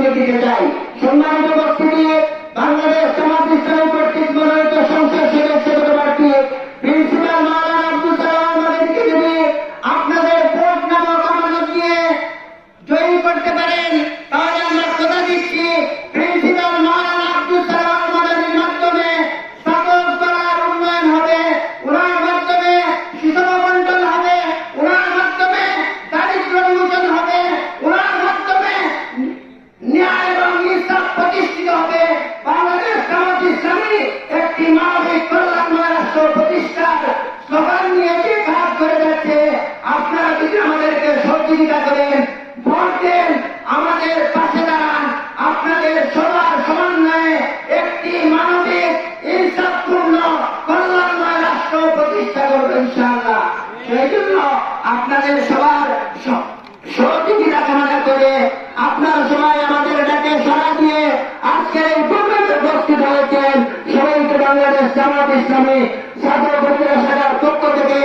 তুলে দিতে চাই। সম্মানিত উপস্থিতি, বাংলাদেশ জামাত ইসলামী কর্তৃক মনোনীত সংসদ সদস্য প্রার্থী প্রিন্সিপাল মাওলানা আব্দুল সালাম আমাদেরকে যদি আপনাদের ভোট নামক আমানত দিয়ে জয়ী করতে পারেন, তাহলে আমরা কথা দিচ্ছি প্রিন্সিপাল মাওলানা আব্দুল সালাম আমাদের মাধ্যমে সকল পাড়ার উন্নয়ন হবে, ওনার মাধ্যমে সুষম বন্টন হবে, ওনার মাধ্যমে দারিদ্র্য নিমোচন হবে, ওনার মাধ্যমে ন্যায় এবং ইনসাফ প্রতিষ্ঠিত হবে। বাংলাদেশ জামাত ইসলামী একটি মানবিক কল্যাণময় রাষ্ট্র প্রতিষ্ঠার স্লোগান নিয়ে যে কাজ করে যাচ্ছে, আপনারা যদি আমাদেরকে সহযোগিতা করেন, ভোট দেন, আমাদের পাশে দাঁড়ান, আপনাদের সবার সমন্বয়ে একটি মানবিক ইনসাফপূর্ণ কল্যাণময় রাষ্ট্র প্রতিষ্ঠা করবেন ইনশাআল্লাহ। সেই জন্য আপনাদের সবার সহযোগিতা কামনা করে আপনারা সবাই আমাদের ডাকে সাড়া দিয়ে আজকের এই প্রোগ্রামে উপস্থিত হয়েছেন। সবাইকে বাংলাদেশ জামাত ইসলামী ছাত্র প্রতিরক্ষা শাখার পক্ষ থেকে